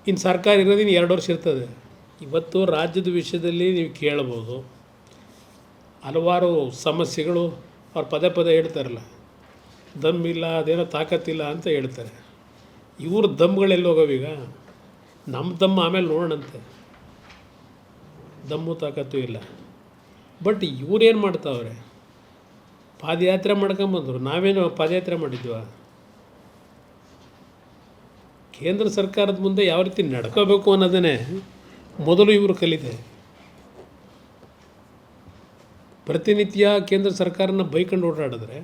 ಇನ್ನು ಸರ್ಕಾರ ಇರೋದು ಇನ್ನು 2 ವರ್ಷ ಇರ್ತದೆ. ಇವತ್ತು ರಾಜ್ಯದ ವಿಷಯದಲ್ಲಿ ನೀವು ಕೇಳ್ಬೋದು, ಹಲವಾರು ಸಮಸ್ಯೆಗಳು ಅವ್ರು ಪದೇ ಪದೇ ಹೇಳ್ತಾರಲ್ಲ, ದಮ್ಮಿಲ್ಲ, ಅದೇನೋ ತಾಕತ್ತಿಲ್ಲ ಅಂತ ಹೇಳ್ತಾರೆ. ಇವ್ರ ದಮ್ಗಳೆಲ್ಲಿ ಹೋಗೋವೀಗ? ನಮ್ಮ ದಮ್ಮು ಆಮೇಲೆ ನೋಡೋಣಂತೆ, ದಮ್ಮು ತಾಕತ್ತು ಇಲ್ಲ. ಬಟ್ ಇವ್ರೇನು ಮಾಡ್ತಾವ್ರೆ? ಪಾದಯಾತ್ರೆ ಮಾಡ್ಕೊಂಬಂದರು, ನಾವೇನು ಪಾದಯಾತ್ರೆ ಮಾಡಿದ್ವಾ? ಕೇಂದ್ರ ಸರ್ಕಾರದ ಮುಂದೆ ಯಾವ ರೀತಿ ನಡ್ಕೋಬೇಕು ಅನ್ನೋದನ್ನೇ ಮೊದಲು ಇವರು ಕಲಿತೆ. ಪ್ರತಿನಿತ್ಯ ಕೇಂದ್ರ ಸರ್ಕಾರನ ಬೈಕೊಂಡು ಓಡಾಡಿದ್ರೆ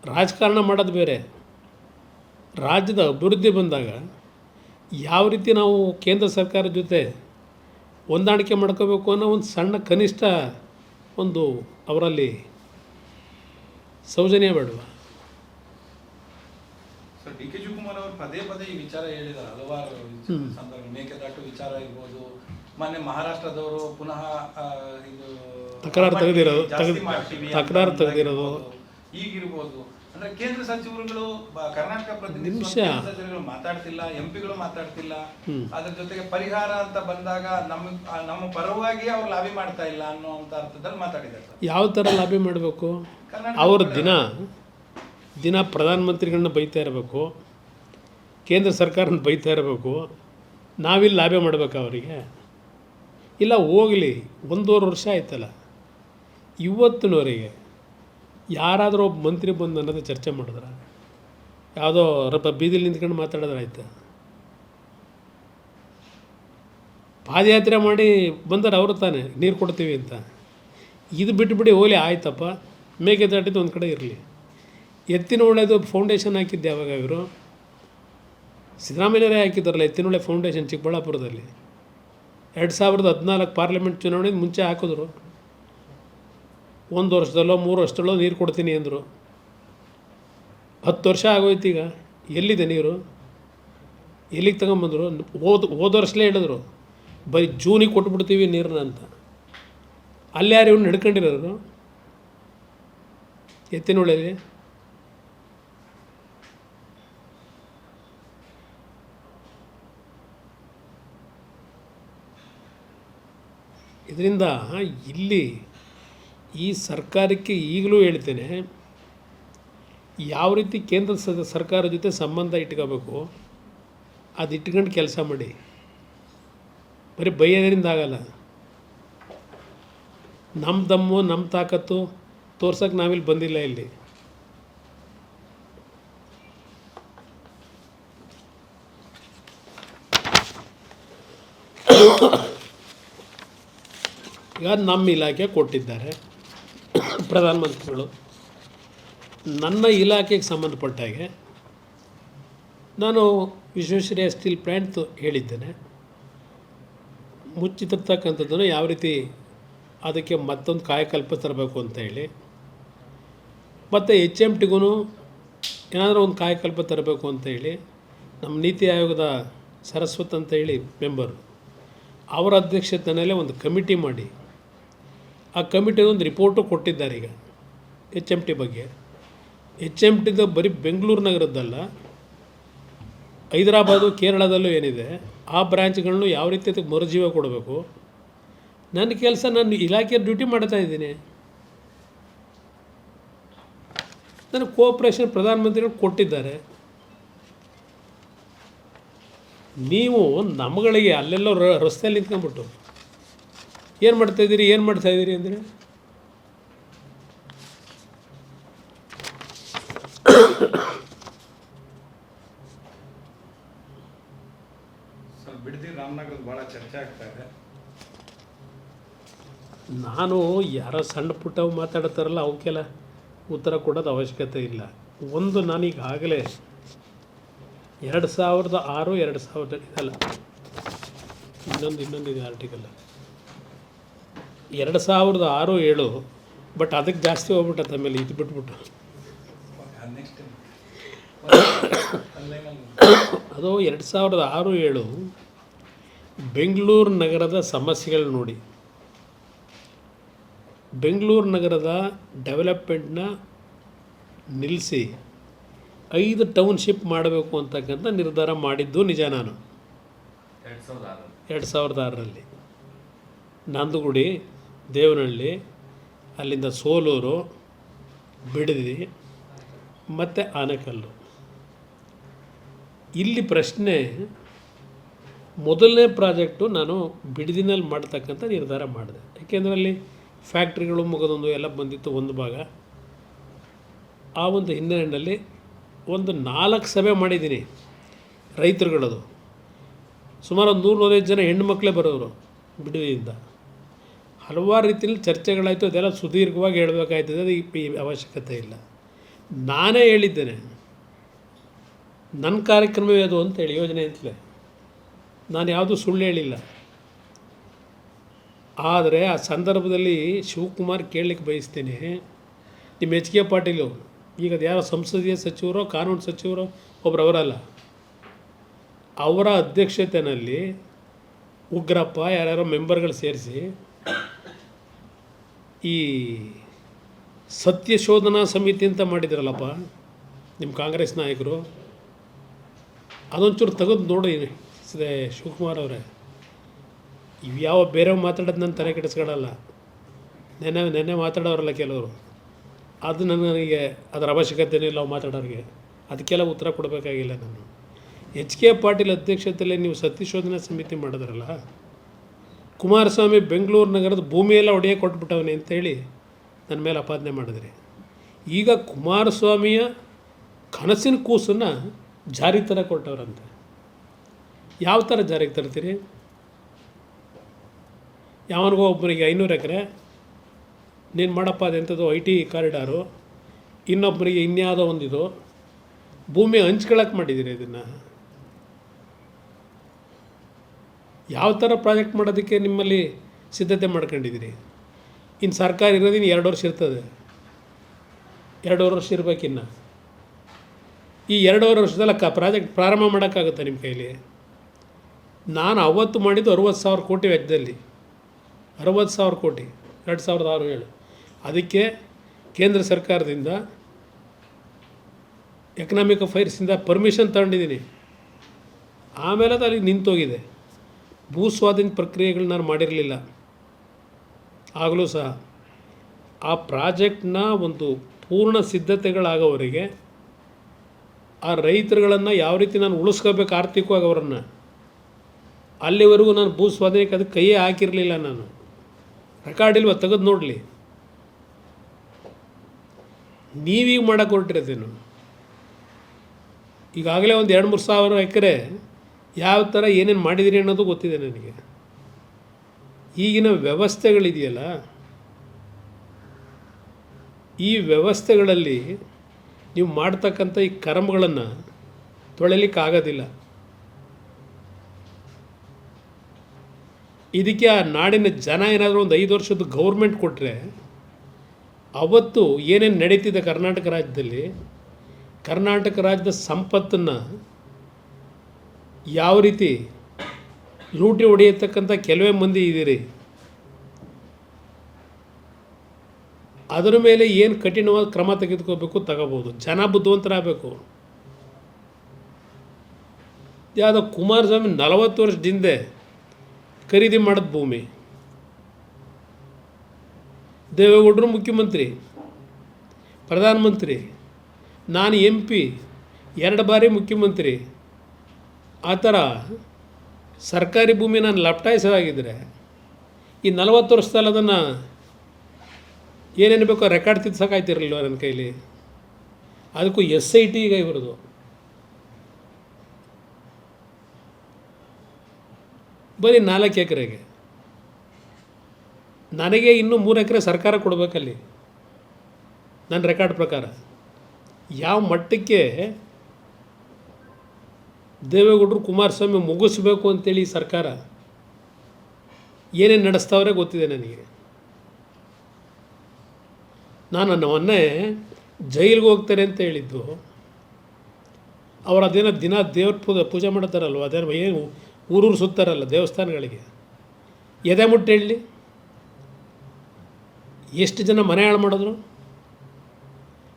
ರಾಜಕಾರಣ ಮಾಡೋದು ಬೇರೆ. ರಾಜ್ಯದ ಅಭಿವೃದ್ಧಿ ಬಂದಾಗ ಯಾವ ರೀತಿ ನಾವು ಕೇಂದ್ರ ಸರ್ಕಾರದ ಜೊತೆ ಹೊಂದಾಣಿಕೆ ಮಾಡ್ಕೋಬೇಕು ಅನ್ನೋ ಒಂದು ಸಣ್ಣ ಕನಿಷ್ಠ ಒಂದು ಅವರಲ್ಲಿ ಸೌಜನ್ಯ ಬೇಡವಾ? ಸರ್, ಡಿ ಕೆ ಶಿವಕುಮಾರ್ ಅವರು ಪದೇ ಪದೇ ಈ ವಿಚಾರ ಹೇಳಿದ್ದಾರೆ ಹಲವಾರು ಸಂದರ್ಭ. ಮೇಕೆದಾಟು ವಿಚಾರ ಇರ್ಬೋದು, ಮೊನ್ನೆ ಮಹಾರಾಷ್ಟ್ರದವರು ಪುನಃ ಇದು ತಕರಾರು ತೆಗೆದಿರೋದು ಈಗಿರ್ಬೋದು. ಅಂದ್ರೆ ಕೇಂದ್ರ ಸಚಿವರುಗಳು ಕರ್ನಾಟಕ ಪ್ರತಿನಿಧಿ ಸಚಿವರುಗಳು ಮಾತಾಡ್ತಿಲ್ಲ, ಎಂಪಿಗಳು ಮಾತಾಡ್ತಿಲ್ಲ. ಅದ್ರ ಜೊತೆಗೆ ಪರಿಹಾರ ಅಂತ ಬಂದಾಗ ನಮ್ಮ ಪರವಾಗಿ ಅವ್ರು ಲಾಬಿ ಮಾಡ್ತಾ ಇಲ್ಲ ಅನ್ನೋಂಥ ಅರ್ಥದಲ್ಲಿ ಮಾತಾಡಿದ್ದಾರೆ. ಯಾವ ಥರ ಲಾಬಿ ಮಾಡಬೇಕು? ಅವರು ದಿನ ಪ್ರಧಾನಮಂತ್ರಿಗಳನ್ನ ಬೈತಾ ಇರಬೇಕು, ಕೇಂದ್ರ ಸರ್ಕಾರನ ಬೈತಾ ಇರಬೇಕು, ನಾವಿಲ್ಲಿ ಲಾಬಿ ಮಾಡಬೇಕು ಅವರಿಗೆ? ಇಲ್ಲ, ಹೋಗಲಿ, 1.5 ವರ್ಷ ಆಯ್ತಲ್ಲ, ಇವತ್ತಿನವರೆಗೆ ಯಾರಾದರೂ ಒಬ್ಬ ಮಂತ್ರಿ ಬಂದು ಅನ್ನೋದು ಚರ್ಚೆ ಮಾಡಿದ್ರೆ? ಯಾವುದೋ ಬೀದಿಲಿ ನಿಂತ್ಕೊಂಡು ಮಾತಾಡಿದ್ರೆ ಆಯ್ತಾ? ಪಾದಯಾತ್ರೆ ಮಾಡಿ ಬಂದರೆ ಅವರು ತಾನೇ ನೀರು ಕೊಡ್ತೀವಿ ಅಂತ. ಇದು ಬಿಟ್ಟುಬಿಡಿ, ಹೋಗಲಿ ಆಯ್ತಪ್ಪ, ಮೇಕೆದಾಟಿದ್ದು ಒಂದು ಕಡೆ ಇರಲಿ. ಎತ್ತಿನಹೊಳೆದು ಫೌಂಡೇಶನ್ ಹಾಕಿದ್ದೆ ಯಾವಾಗ? ಇವರು ಸಿದ್ದರಾಮಯ್ಯರೇ ಹಾಕಿದ್ದಾರಲ್ಲ ಎತ್ತಿನಹೊಳೆ ಫೌಂಡೇಶನ್ ಚಿಕ್ಕಬಳ್ಳಾಪುರದಲ್ಲಿ. 2014 ಪಾರ್ಲಿಮೆಂಟ್ ಚುನಾವಣೆಗೆ ಮುಂಚೆ ಹಾಕಿದ್ರು. 1 ವರ್ಷದಲ್ಲೋ 3 ವರ್ಷದಲ್ಲೋ ನೀರು ಕೊಡ್ತೀನಿ ಅಂದರು. 10 ವರ್ಷ ಆಗೋಯ್ತು. ಈಗ ಎಲ್ಲಿದೆ ನೀರು? ಎಲ್ಲಿಗೆ ತಗೊಂಬಂದರು? ಹೋದ ವರ್ಷಲೇ ಹೇಳಿದ್ರು ಬರೀ ಜೂನಿಗೆ ಕೊಟ್ಬಿಡ್ತೀವಿ ನೀರನ್ನ ಅಂತ. ಅಲ್ಲಿ ಯಾರು ಇವ್ನು ನಡ್ಕೊಂಡಿರೋರು ಎತ್ತಿನಹೊಳೆಯಲ್ಲಿ? ಇದರಿಂದ ಇಲ್ಲಿ ಈ ಸರ್ಕಾರಕ್ಕೆ ಈಗಲೂ ಹೇಳ್ತೇನೆ, ಯಾವ ರೀತಿ ಕೇಂದ್ರ ಸರ್ಕಾರ ಜೊತೆ ಸಂಬಂಧ ಇಟ್ಕೋಬೇಕು ಅದು ಇಟ್ಕೊಂಡು ಕೆಲಸ ಮಾಡಿ. ಬರೀ ಬೈಯೋದ್ರಿಂದ ಆಗಲ್ಲ. ನಮ್ಮ ದಮ್ಮು ನಮ್ಮ ತಾಕತ್ತು ತೋರ್ಸೋಕ್ಕೆ ನಾವಿಲ್ಲಿ ಬಂದಿಲ್ಲ. ಇಲ್ಲಿ ಈಗ ನಮ್ಮ ಇಲಾಖೆ ಕೊಟ್ಟಿದ್ದಾರೆ ಪ್ರಧಾನಮಂತ್ರಿಗಳು. ನನ್ನ ಇಲಾಖೆಗೆ ಸಂಬಂಧಪಟ್ಟ ಹಾಗೆ ನಾನು ವಿಶ್ವೇಶ್ವರಯ್ಯ ಸ್ಟೀಲ್ ಪ್ಲ್ಯಾಂಟ್ ಹೇಳಿದ್ದೇನೆ. ಮುಚ್ಚಿತಿರ್ತಕ್ಕಂಥದ್ದನ್ನು ಯಾವ ರೀತಿ ಅದಕ್ಕೆ ಮತ್ತೊಂದು ಕಾಯಕಲ್ಪ ತರಬೇಕು ಅಂತ ಹೇಳಿ, ಮತ್ತು HMTಗೂ ಏನಾದರೂ ಒಂದು ಕಾಯಕಲ್ಪ ತರಬೇಕು ಅಂತ ಹೇಳಿ ನಮ್ಮ ನೀತಿ ಆಯೋಗದ ಸರಸ್ವತ್ ಅಂತ ಹೇಳಿ ಮೆಂಬರು, ಅವರ ಅಧ್ಯಕ್ಷತೆಯಲ್ಲೇ ಒಂದು ಕಮಿಟಿ ಮಾಡಿ ಆ ಕಮಿಟಿಗೆ ಒಂದು ರಿಪೋರ್ಟು ಕೊಟ್ಟಿದ್ದಾರೆ. ಈಗ HMT ಬಗ್ಗೆ. HMTದು ಬರೀ ಬೆಂಗಳೂರು ನಗರದ್ದಲ್ಲ, ಹೈದರಾಬಾದು ಕೇರಳದಲ್ಲೂ ಏನಿದೆ ಆ ಬ್ರ್ಯಾಂಚ್ಗಳನ್ನು ಯಾವ ರೀತಿ ಅದಕ್ಕೆ ಮರುಜೀವ ಕೊಡಬೇಕು. ನನ್ನ ಕೆಲಸ ನಾನು ಇಲಾಖೆ ಡ್ಯೂಟಿ ಮಾಡ್ತಾ ಇದ್ದೀನಿ. ನನಗೆ ಕೋಆಪ್ರೇಷನ್ ಪ್ರಧಾನಮಂತ್ರಿಗಳು ಕೊಟ್ಟಿದ್ದಾರೆ. ನೀವು ನಮ್ಮಗಳಿಗೆ ಅಲ್ಲೆಲ್ಲೋ ರಸ್ತೆಯಲ್ಲಿ ನಿಂತ್ಕೊಂಡ್ಬಿಟ್ಟು ಏನು ಮಾಡ್ತಾಯಿದ್ದೀರಿ ಅಂದರೆ ಬಿಡದಿ ರಾಮನಗರದ ಭಾಳ ಚರ್ಚೆ ಆಗ್ತಾ ಇದೆ. ನಾನು ಯಾರೋ ಸಣ್ಣ ಪುಟ್ಟವು ಮಾತಾಡ್ತಾರಲ್ಲ ಅವಕ್ಕೆಲ್ಲ ಉತ್ತರ ಕೊಡೋದು ಅವಶ್ಯಕತೆ ಇಲ್ಲ. ಒಂದು ನಾನೀಗಾಗಲೇ 2006 ಇದಲ್ಲ, ಇನ್ನೊಂದಿದೆ ಆರ್ಟಿಕಲ್ 2006-7, ಬಟ್ ಅದಕ್ಕೆ ಜಾಸ್ತಿ ಹೋಗ್ಬಿಟ್ಟತ್ತೆ. ಆಮೇಲೆ ಇದು ಬಿಟ್ಬಿಟ್ಟು ಅದು 2006-7 ಬೆಂಗಳೂರು ನಗರದ ಸಮಸ್ಯೆಗಳು ನೋಡಿ. ಬೆಂಗಳೂರು ನಗರದ ಡೆವಲಪ್ಮೆಂಟ್ನ ನಿಲ್ಲಿಸಿ 5 ಟೌನ್ಶಿಪ್ ಮಾಡಬೇಕು ಅಂತಕ್ಕಂಥ ನಿರ್ಧಾರ ಮಾಡಿದ್ದು ನಿಜ. ನಾನು 2006ರಲ್ಲಿ ನಂದಗುಡಿ, ದೇವನಹಳ್ಳಿ, ಅಲ್ಲಿಂದ ಸೋಲೂರು, ಬಿಡದಿ ಮತ್ತು ಆನೆಕಲ್ಲು. ಇಲ್ಲಿ ಪ್ರಶ್ನೆ, ಮೊದಲನೇ ಪ್ರಾಜೆಕ್ಟು ನಾನು ಬಿಡದಿನಲ್ಲಿ ಮಾಡ್ತಕ್ಕಂಥ ನಿರ್ಧಾರ ಮಾಡಿದೆ. ಯಾಕೆಂದರೆ ಅಲ್ಲಿ ಫ್ಯಾಕ್ಟ್ರಿಗಳು ಮುಗಿದೊಂದು ಎಲ್ಲ ಬಂದಿತ್ತು ಒಂದು ಭಾಗ. ಆ ಒಂದು ಹಿನ್ನೆಲೆಯಲ್ಲಿ ಒಂದು 4 ಸಭೆ ಮಾಡಿದ್ದೀನಿ ರೈತರುಗಳದು. ಸುಮಾರು ಒಂದು 100-150 ಜನ ಹೆಣ್ಣು ಮಕ್ಕಳೇ ಬರೋರು ಬಿಡದಿಯಿಂದ. ಹಲವಾರು ರೀತಿಯಲ್ಲಿ ಚರ್ಚೆಗಳಾಯಿತು. ಅದೆಲ್ಲ ಸುದೀರ್ಘವಾಗಿ ಹೇಳಬೇಕಾಯ್ತದೆ, ಅದು ಈ ಅವಶ್ಯಕತೆ ಇಲ್ಲ. ನಾನೇ ಹೇಳಿದ್ದೇನೆ, ನನ್ನ ಕಾರ್ಯಕ್ರಮವೇ ಅದು ಅಂತೇಳಿ, ಯೋಜನೆ ಅಂತಲೇ. ನಾನು ಯಾವುದೂ ಸುಳ್ಳು ಹೇಳಿಲ್ಲ. ಆದರೆ ಆ ಸಂದರ್ಭದಲ್ಲಿ ಶಿವಕುಮಾರ್ ಕೇಳಲಿಕ್ಕೆ ಬಯಸ್ತೇನೆ, ನಿಮ್ಮ ಎಚ್ ಕೆ ಪಾಟೀಲು, ಈಗ ಅದು ಯಾರೋ ಸಂಸದೀಯ ಸಚಿವರೋ ಕಾನೂನು ಸಚಿವರೋ ಒಬ್ಬರು ಅವರಲ್ಲ, ಅವರ ಅಧ್ಯಕ್ಷತೆಯಲ್ಲಿ ಉಗ್ರಪ್ಪ ಯಾರ್ಯಾರೋ ಮೆಂಬರ್ಗಳು ಸೇರಿಸಿ ಈ ಸತ್ಯಶೋಧನಾ ಸಮಿತಿ ಅಂತ ಮಾಡಿದ್ರಲ್ಲಪ್ಪ ನಿಮ್ಮ ಕಾಂಗ್ರೆಸ್ ನಾಯಕರು, ಅದೊಂಚೂರು ತೆಗೆದು ನೋಡಿ ಶಿವಕುಮಾರ್ ಅವರೇ. ಇವ್ಯಾವ ಬೇರೆ ಮಾತಾಡೋದು ನಾನು ತಲೆ ಕೆಡಿಸ್ಕೊಳ್ಳಲ್ಲ. ನೆನ್ನೆ ಮಾತಾಡೋರಲ್ಲ ಕೆಲವರು, ಅದು ನನಗೆ ಅದರ ಅವಶ್ಯಕತೆಯೂ ಇಲ್ಲ. ಮಾತಾಡೋರಿಗೆ ಅದಕ್ಕೆಲ್ಲ ಉತ್ತರ ಕೊಡಬೇಕಾಗಿಲ್ಲ. ನಾನು ಎಚ್ ಕೆ ಪಾಟೀಲ್ ಅಧ್ಯಕ್ಷತೆಯಲ್ಲಿ ನೀವು ಸತ್ಯಶೋಧನಾ ಸಮಿತಿ ಮಾಡಿದ್ರಲ್ಲ, ಕುಮಾರಸ್ವಾಮಿ ಬೆಂಗಳೂರು ನಗರದ ಭೂಮಿಯೆಲ್ಲ ಒಡೆಯ ಕೊಟ್ಬಿಟ್ಟವನೇ ಅಂತೇಳಿ ನನ್ನ ಮೇಲೆ ಆಪಾದನೆ ಮಾಡಿದ್ರಿ. ಈಗ ಕುಮಾರಸ್ವಾಮಿಯ ಕನಸಿನ ಕೂಸನ್ನು ಜಾರಿಗೆ ಥರ ಕೊಟ್ಟವ್ರಂತೆ. ಯಾವ ಥರ ಜಾರಿಗೆ ತರ್ತೀರಿ? ಯಾವನಿಗೋ ಒಬ್ಬರಿಗೆ 500 ಎಕರೆ ನೀನು ಮಾಡಪ್ಪ ಅದೆಂಥದ್ದು IT ಕಾರಿಡಾರು, ಇನ್ನೊಬ್ಬರಿಗೆ ಇನ್ಯಾವುದೋ ಒಂದಿದು ಭೂಮಿ ಹಂಚ್ಕೊಳಕ್ಕೆ ಮಾಡಿದ್ದೀರಿ. ಇದನ್ನು ಯಾವ ಥರ ಪ್ರಾಜೆಕ್ಟ್ ಮಾಡೋದಕ್ಕೆ ನಿಮ್ಮಲ್ಲಿ ಸಿದ್ಧತೆ ಮಾಡ್ಕೊಂಡಿದ್ದೀರಿ? ಇನ್ನು ಸರ್ಕಾರ ಇರೋದಿನ್ನು 2 ವರ್ಷ ಇರ್ತದೆ, 2.5 ವರ್ಷ ಇರಬೇಕಿನ್ನು. ಈ 2.5 ವರ್ಷದಲ್ಲ ಪ್ರಾಜೆಕ್ಟ್ ಪ್ರಾರಂಭ ಮಾಡೋಕ್ಕಾಗುತ್ತೆ ನಿಮ್ಮ ಕೈಲಿ? ನಾನು ಅವತ್ತು ಮಾಡಿದ್ದು 60,000 ಕೋಟಿ ವೆಚ್ಚದಲ್ಲಿ, 60,000 ಕೋಟಿ 2006-7. ಅದಕ್ಕೆ ಕೇಂದ್ರ ಸರ್ಕಾರದಿಂದ ಎಕನಾಮಿಕ್ ಅಫೈರ್ಸಿಂದ ಪರ್ಮಿಷನ್ ತಗೊಂಡಿದ್ದೀನಿ. ಆಮೇಲೆ ಅದು ಅಲ್ಲಿಗೆ ನಿಂತೋಗಿದೆ. ಭೂ ಸ್ವಾಧೀನ ಪ್ರಕ್ರಿಯೆಗಳು ನಾನು ಮಾಡಿರಲಿಲ್ಲ ಆಗಲೂ ಸಹ. ಆ ಪ್ರಾಜೆಕ್ಟ್ನ ಒಂದು ಪೂರ್ಣ ಸಿದ್ಧತೆಗಳಾಗೋವರೆಗೆ ಆ ರೈತರುಗಳನ್ನು ಯಾವ ರೀತಿ ನಾನು ಉಳಿಸ್ಕೋಬೇಕು ಆರ್ಥಿಕವಾಗಿ ಅವರನ್ನು, ಅಲ್ಲಿವರೆಗೂ ನಾನು ಭೂ ಸ್ವಾಧೀನಕ್ಕೆ ಅದಕ್ಕೆ ಕೈಯೇ ಹಾಕಿರಲಿಲ್ಲ. ನಾನು ರೆಕಾರ್ಡ್ ಇಲ್ವ? ತೆಗೆದು ನೋಡಲಿ. ನೀವೀಗ ಮಾಡೋಕ್ಕೆ ಹೊರಟಿರೋದೇನು? ಈಗಾಗಲೇ ಒಂದು 2-3 ಸಾವಿರ ಎಕರೆ ಯಾವ ಥರ ಏನೇನು ಮಾಡಿದಿರಿ ಅನ್ನೋದು ಗೊತ್ತಿದೆ ನನಗೆ. ಈಗಿನ ವ್ಯವಸ್ಥೆಗಳಿದೆಯಲ್ಲ, ಈ ವ್ಯವಸ್ಥೆಗಳಲ್ಲಿ ನೀವು ಮಾಡ್ತಕ್ಕಂಥ ಈ ಕರ್ಮಗಳನ್ನು ತೊಳೆಯಲಿಕ್ಕಾಗೋದಿಲ್ಲ. ಇದಕ್ಕೆ ಆ ನಾಡಿನ ಜನ ಏನಾದರೂ ಒಂದು 5 ವರ್ಷದ ಗೌರ್ಮೆಂಟ್ ಕೊಟ್ಟರೆ, ಅವತ್ತು ಏನೇನು ನಡೀತಿದೆ ಕರ್ನಾಟಕ ರಾಜ್ಯದಲ್ಲಿ, ಕರ್ನಾಟಕ ರಾಜ್ಯದ ಸಂಪತ್ತನ್ನು ಯಾವ ರೀತಿ ಲೂಟಿ ಹೊಡೆಯತಕ್ಕಂಥ ಕೆಲವೇ ಮಂದಿ ಇದ್ದೀರಿ, ಅದರ ಮೇಲೆ ಏನು ಕಠಿಣವಾದ ಕ್ರಮ ತೆಗೆದುಕೋಬೇಕು ತಗೋಬೋದು. ಜನ ಬುದ್ಧಿವಂತರಾಗಬೇಕು. ಯಾವುದೋ ಕುಮಾರಸ್ವಾಮಿ 40 ವರ್ಷದ ಹಿಂದೆ ಖರೀದಿ ಮಾಡಿದ ಭೂಮಿ, ದೇವೇಗೌಡರು ಮುಖ್ಯಮಂತ್ರಿ, ಪ್ರಧಾನಮಂತ್ರಿ, ನಾನು MP 2 ಬಾರಿ ಮುಖ್ಯಮಂತ್ರಿ, ಆ ಥರ ಸರ್ಕಾರಿ ಭೂಮಿ ನಾನು ಲಪ್ಟಾಯಿಸೋದಾಗಿದ್ದರೆ ಈ 40 ವರ್ಷದಲ್ಲಿ ಅದನ್ನು ಏನೇನು ಬೇಕೋ ರೆಕಾರ್ಡ್ ತಿದ್ಸೋಕ್ಕಾಯ್ತಿರಲಿಲ್ವ ನನ್ನ ಕೈಲಿ? ಅದಕ್ಕೂ SIT ಈಗ ಇವ್ರದ್ದು. ಬರೀ 4 ಎಕರೆಗೆ ನನಗೆ ಇನ್ನೂ 3 ಎಕರೆ ಸರ್ಕಾರ ಕೊಡಬೇಕಲ್ಲಿ ನನ್ನ ರೆಕಾರ್ಡ್ ಪ್ರಕಾರ. ಯಾವ ಮಟ್ಟಕ್ಕೆ ದೇವೇಗೌಡರು ಕುಮಾರಸ್ವಾಮಿ ಮುಗಿಸ್ಬೇಕು ಅಂತೇಳಿ ಸರ್ಕಾರ ಏನೇನು ನಡೆಸ್ತಾವ್ರೆ ಗೊತ್ತಿದೆ ನನಗೆ. ನಾನು ಮೊನ್ನೆ ಜೈಲಿಗೆ ಹೋಗ್ತಾರೆ ಅಂತ ಹೇಳಿದ್ದು, ಅವ್ರು ಅದೇನೋ ದಿನ ದೇವ್ರ ಪೂಜೆ ಮಾಡ್ತಾರಲ್ವ, ಅದೇನೋ ಏನು ಊರೂರು ಸುತ್ತಾರಲ್ಲ ದೇವಸ್ಥಾನಗಳಿಗೆ, ಎದೆ ಮುಟ್ಟು ಹೇಳಲಿ ಎಷ್ಟು ಜನ ಮನೆ ಹಾಳು ಮಾಡಿದ್ರು.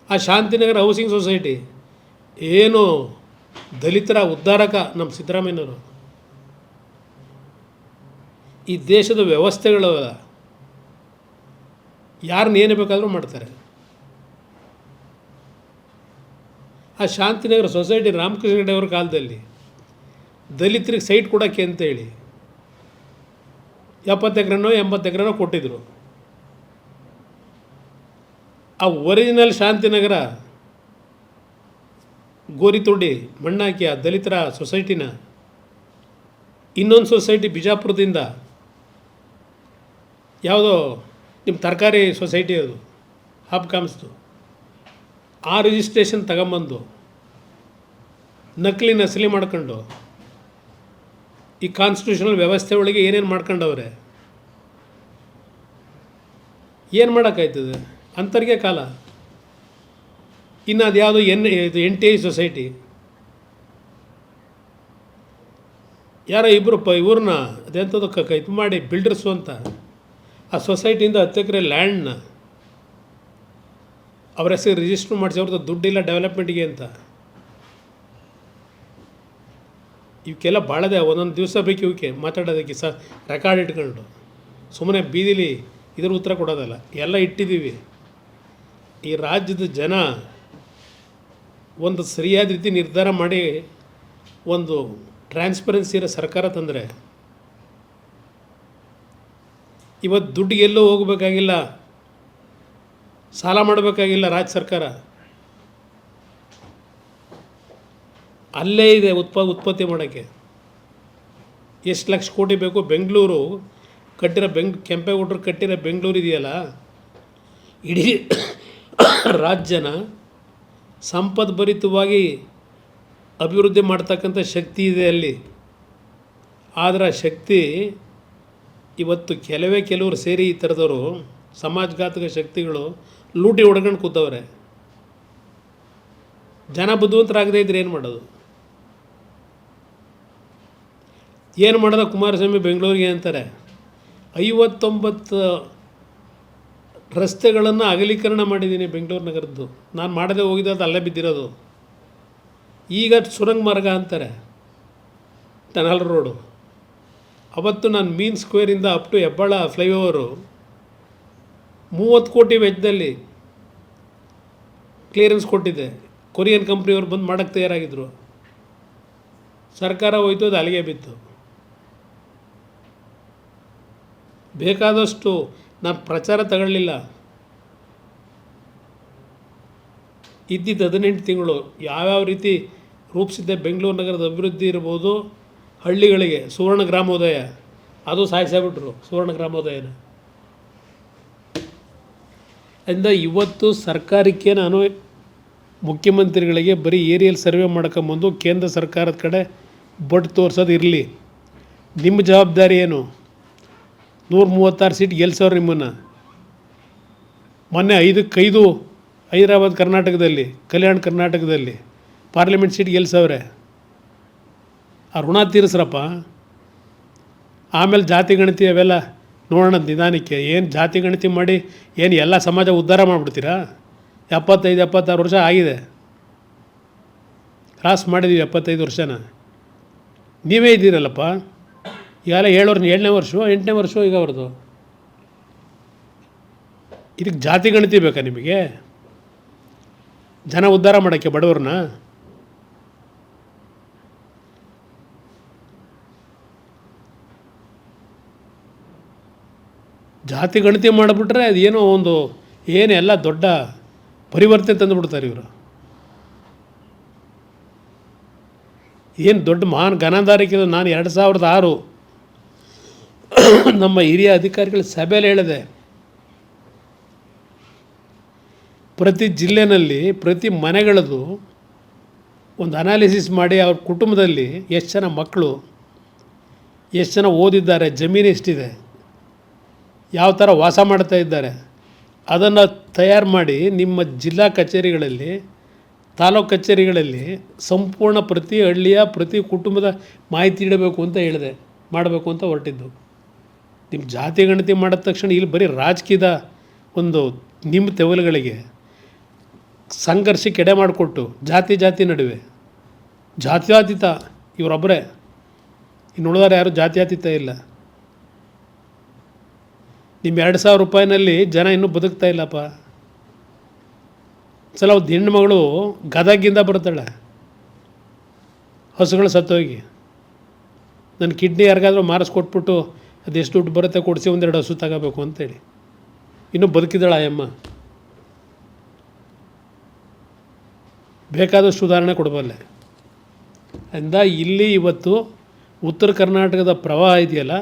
ಆ ಶಾಂತಿನಗರ ಹೌಸಿಂಗ್ ಸೊಸೈಟಿ ಏನು ದಲಿತರ ಉದ್ಧಾರಕ ನಮ್ಮ ಸಿದ್ದರಾಮಯ್ಯನವರು. ಈ ದೇಶದ ವ್ಯವಸ್ಥೆಗಳು ಯಾರನ್ನ ಏನು ಬೇಕಾದರೂ ಮಾಡ್ತಾರೆ. ಆ ಶಾಂತಿನಗರ ಸೊಸೈಟಿ ರಾಮಕೃಷ್ಣ ಹೆಗಡೆ ಅವ್ರ ಕಾಲದಲ್ಲಿ ದಲಿತರಿಗೆ ಸೈಟ್ ಕೊಡೋಕ್ಕೆ ಅಂತೇಳಿ 70 ಎಕರೆನೋ 80 ಎಕರೆನೋ ಕೊಟ್ಟಿದ್ದರು. ಆ ಒರಿಜಿನಲ್ ಶಾಂತಿನಗರ ಗೋರಿತೊಡಿ ಮಣ್ಣಾಕಿ ಆ ದಲಿತರ ಸೊಸೈಟಿನ ಇನ್ನೊಂದು ಸೊಸೈಟಿ ಬಿಜಾಪುರದಿಂದ ಯಾವುದೋ ನಿಮ್ಮ ತರಕಾರಿ ಸೊಸೈಟಿ ಅದು ಹಾಪ್ಕಾಮ್ಸ್ದು ಆ ರಿಜಿಸ್ಟ್ರೇಷನ್ ತಗೊಂಬಂದು ನಕಲಿ ಮಾಡ್ಕೊಂಡು ಈ ಕಾನ್ಸ್ಟಿಟ್ಯೂಷನಲ್ ವ್ಯವಸ್ಥೆ ಒಳಗೆ ಏನೇನು ಮಾಡ್ಕೊಂಡವ್ರೆ, ಏನು ಮಾಡೋಕ್ಕಾಯ್ತದೆ ಅಂಥವ್ರಿಗೆ ಕಾಲ. ಇನ್ನು ಅದು ಯಾವುದೋ NTI ಸೊಸೈಟಿ ಯಾರೋ ಇಬ್ಬರು ಇವ್ರನ್ನ ಅದೆಂಥದ್ದು ಇದು ಮಾಡಿ ಬಿಲ್ಡರ್ಸು ಅಂತ ಆ ಸೊಸೈಟಿಯಿಂದ 10 ಎಕರೆ ಲ್ಯಾಂಡ್ನ ಅವ್ರ ಹೆಸರು ರಿಜಿಸ್ಟ್ರ್ ಮಾಡಿಸಿ ಅವ್ರದ್ದು ದುಡ್ಡಿಲ್ಲ ಡೆವಲಪ್ಮೆಂಟ್ಗೆ ಅಂತ. ಇವಕ್ಕೆಲ್ಲ ಭಾಳದೆ ಒಂದೊಂದು ದಿವಸ ಬೇಕು ಇವಕ್ಕೆ ಮಾತಾಡೋದಕ್ಕೆ ರೆಕಾರ್ಡ್ ಇಟ್ಕೊಂಡು ಸುಮ್ಮನೆ ಬೀದಿಲಿ ಇದ್ರ ಉತ್ತರ ಕೊಡೋದಲ್ಲ, ಎಲ್ಲ ಇಟ್ಟಿದ್ದೀವಿ. ಈ ರಾಜ್ಯದ ಜನ ಒಂದು ಸರಿಯಾದ ರೀತಿ ನಿರ್ಧಾರ ಮಾಡಿ ಒಂದು ಟ್ರಾನ್ಸ್ಪರೆನ್ಸಿ ಇರೋ ಸರ್ಕಾರ ತಂದರೆ ಇವತ್ತು ದುಡ್ಡು ಎಲ್ಲೂ ಹೋಗಬೇಕಾಗಿಲ್ಲ, ಸಾಲ ಮಾಡಬೇಕಾಗಿಲ್ಲ. ರಾಜ್ಯ ಸರ್ಕಾರ ಅಲ್ಲೇ ಇದೆ ಉತ್ಪತ್ತಿ ಮಾಡೋಕ್ಕೆ. ಎಷ್ಟು ಲಕ್ಷ ಕೋಟಿ ಬೇಕು? ಬೆಂಗಳೂರು ಕಟ್ಟಿರೋ ಕೆಂಪೇಗೌಡರು ಕಟ್ಟಿರೋ ಬೆಂಗಳೂರು ಇದೆಯಲ್ಲ, ಇಡೀ ರಾಜ್ಯನ ಸಂಪದ್ಭರಿತವಾಗಿ ಅಭಿವೃದ್ಧಿ ಮಾಡ್ತಕ್ಕಂಥ ಶಕ್ತಿ ಇದೆ ಅಲ್ಲಿ. ಆದರೆ ಆ ಶಕ್ತಿ ಇವತ್ತು ಕೆಲವರು ಸೇರಿ ಈ ಥರದವರು ಸಮಾಜಘಾತಕ ಶಕ್ತಿಗಳು ಲೂಟಿ ಹೊಡ್ಕೊಂಡು ಕೂತವ್ರೆ. ಜನ ಬುದ್ಧಿವಂತರಾಗದೇ ಇದ್ರೆ ಏನು ಮಾಡೋದು? ಏನು ಮಾಡೋದ ಕುಮಾರಸ್ವಾಮಿ ಬೆಂಗಳೂರಿಗೆ ಅಂತಾರೆ 59 ರಸ್ತೆಗಳನ್ನು ಅಗಲೀಕರಣ ಮಾಡಿದ್ದೀನಿ ಬೆಂಗಳೂರು ನಗರದ್ದು. ನಾನು ಮಾಡದೆ ಹೋಗಿದ್ದೆ, ಅದು ಅಲ್ಲೇ ಬಿದ್ದಿರೋದು. ಈಗ ಸುರಂಗ ಮಾರ್ಗ ಅಂತಾರೆ, ಟನಲ್ ರೋಡು. ಅವತ್ತು ನಾನು ಮೀನ್ ಸ್ಕ್ವೇರಿಂದ ಅಪ್ ಟು ಹೆಬ್ಬಾಳ ಫ್ಲೈಓವರು 30 ಕೋಟಿ ವೆಚ್ಚದಲ್ಲಿ ಕ್ಲಿಯರೆನ್ಸ್ ಕೊಟ್ಟಿದ್ದೆ. ಕೊರಿಯನ್ ಕಂಪ್ನಿಯವ್ರು ಬಂದು ಮಾಡೋಕ್ಕೆ ತಯಾರಾಗಿದ್ದರು. ಸರ್ಕಾರ ಹೋಯ್ತು, ಅದು ಅಲ್ಲಿಗೆ ಬಿತ್ತು. ಬೇಕಾದಷ್ಟು ನಾನು ಪ್ರಚಾರ ತಗೊಳ್ಳಿಲ್ಲ. ಇದ್ದಿದ್ದು 18 ತಿಂಗಳು ಯಾವ್ಯಾವ ರೀತಿ ರೂಪಿಸಿದ್ದೆ ಬೆಂಗಳೂರು ನಗರದ ಅಭಿವೃದ್ಧಿ ಇರ್ಬೋದು. ಹಳ್ಳಿಗಳಿಗೆ ಸುವರ್ಣ ಗ್ರಾಮೋದಯ ಅದು ಸಾಯಿಸಾಬಿಟ್ರು, ಸುವರ್ಣ ಗ್ರಾಮೋದಯನ. ಅದರಿಂದ ಇವತ್ತು ಸರ್ಕಾರಕ್ಕೆ ನಾನು ಮುಖ್ಯಮಂತ್ರಿಗಳಿಗೆ ಬರೀ ಏರಿಯಲ್ ಸರ್ವೆ ಮಾಡ್ಕೊಂಬಂದು ಕೇಂದ್ರ ಸರ್ಕಾರದ ಕಡೆ ಬಟ್ ತೋರಿಸೋದು ಇರಲಿ. ನಿಮ್ಮ ಜವಾಬ್ದಾರಿ ಏನು? 136 ಸೀಟ್ ಗೆಲ್ಸೋರು ನಿಮ್ಮನ್ನು. ಮೊನ್ನೆ 5 ಹೈದರಾಬಾದ್ ಕರ್ನಾಟಕದಲ್ಲಿ, ಕಲ್ಯಾಣ ಕರ್ನಾಟಕದಲ್ಲಿ ಪಾರ್ಲಿಮೆಂಟ್ ಸೀಟ್ ಗೆಲ್ಸವ್ರೆ. ಆ ಋಣ ತೀರಿಸ್ರಪ್ಪ. ಆಮೇಲೆ ಜಾತಿ ಗಣತಿ ಅವೆಲ್ಲ ನೋಡೋಣ ನಿಧಾನಕ್ಕೆ. ಏನು ಜಾತಿ ಗಣತಿ ಮಾಡಿ ಏನು ಎಲ್ಲ ಸಮಾಜ ಉದ್ಧಾರ ಮಾಡಿಬಿಡ್ತೀರಾ? 75-76 ವರ್ಷ ಆಗಿದೆ, ಕ್ರಾಸ್ ಮಾಡಿದ್ದೀವಿ 75 ವರ್ಷನ. ನೀವೇ ಇದ್ದೀರಲ್ಲಪ್ಪ. ಈಗಾಗಲೇ 7ನೇ ವರ್ಷ 8ನೇ ವರ್ಷ ಈಗ ಅವ್ರದ್ದು. ಇದಕ್ಕೆ ಜಾತಿ ಗಣತಿ ಬೇಕಾ ನಿಮಗೆ? ಜನ ಉದ್ಧಾರ ಮಾಡೋಕ್ಕೆ ಬಡವ್ರನ್ನ? ಜಾತಿ ಗಣತಿ ಮಾಡಿಬಿಟ್ರೆ ಅದೇನೋ ಒಂದು ಎಲ್ಲ ದೊಡ್ಡ ಪರಿವರ್ತನೆ ತಂದುಬಿಡ್ತಾರೆ ಇವರು. ಏನು ದೊಡ್ಡ ಮಹಾನ್ ಘನದಾರಿಕೆ. ನಾನು 2006 ನಮ್ಮ ಹಿರಿಯ ಅಧಿಕಾರಿಗಳ ಸಭೆಯಲ್ಲಿ ಹೇಳಿದೆ, ಪ್ರತಿ ಜಿಲ್ಲೆನಲ್ಲಿ ಪ್ರತಿ ಮನೆಗಳದ್ದು ಒಂದು ಅನಾಲಿಸಿಸ್ ಮಾಡಿ ಅವ್ರ ಕುಟುಂಬದಲ್ಲಿ ಎಷ್ಟು ಜನ ಮಕ್ಕಳು, ಎಷ್ಟು ಜನ ಓದಿದ್ದಾರೆ, ಜಮೀನು ಎಷ್ಟಿದೆ, ಯಾವ ಥರ ವಾಸ ಮಾಡ್ತಾ ಇದ್ದಾರೆ, ಅದನ್ನು ತಯಾರು ಮಾಡಿ ನಿಮ್ಮ ಜಿಲ್ಲಾ ಕಚೇರಿಗಳಲ್ಲಿ, ತಾಲೂಕು ಕಚೇರಿಗಳಲ್ಲಿ ಸಂಪೂರ್ಣ ಪ್ರತಿ ಹಳ್ಳಿಯ ಪ್ರತಿ ಕುಟುಂಬದ ಮಾಹಿತಿ ಇಡಬೇಕು ಅಂತ ಹೇಳಿದೆ, ಮಾಡಬೇಕು ಅಂತ ಹೊರಟಿದ್ದು. ನಿಮ್ಮ ಜಾತಿ ಗಣತಿ ಮಾಡಿದ ತಕ್ಷಣ ಇಲ್ಲಿ ಬರೀ ರಾಜಕೀಯದ ಒಂದು ನಿಮ್ಮ ತೆವಲುಗಳಿಗೆ ಸಂಘರ್ಷಕ್ಕೆ ಎಡೆ ಮಾಡಿಕೊಟ್ಟು ಜಾತಿ ನಡುವೆ ಜಾತ್ಯತೀತ ಇವರೊಬ್ಬರೇ, ಇನ್ನು ಉಳಿದವರು ಯಾರು ಜಾತ್ಯತೀತ ಇಲ್ಲ. ನಿಮ್ಮ 2,000 ರೂಪಾಯಿನಲ್ಲಿ ಜನ ಇನ್ನೂ ಬದುಕ್ತಾ ಇಲ್ಲಪ್ಪ. ಸಲ ಒಂದು ಹೆಣ್ಣುಮಗಳು ಗದಗಿಂದ ಬರ್ತಾಳೆ, ಹಸುಗಳು ಸತ್ತೋಗಿ, ನನ್ನ ಕಿಡ್ನಿ ಯಾರಿಗಾದ್ರೂ ಮಾರಿಸ್ಕೊಟ್ಬಿಟ್ಟು ಅದೆಷ್ಟು ದುಡ್ಡು ಬರುತ್ತೆ ಕೊಡಿಸಿ 1-2 ಹಸು ತಗೋಬೇಕು ಅಂತೇಳಿ ಇನ್ನೂ ಬದುಕಿದ್ದಾಳೆ ಆ ಅಮ್ಮ. ಬೇಕಾದಷ್ಟು ಉದಾಹರಣೆ ಕೊಡಬಲ್ಲೆ. ಅದರಿಂದ ಇಲ್ಲಿ ಇವತ್ತು ಉತ್ತರ ಕರ್ನಾಟಕದ ಪ್ರವಾಹ ಇದೆಯಲ್ಲ,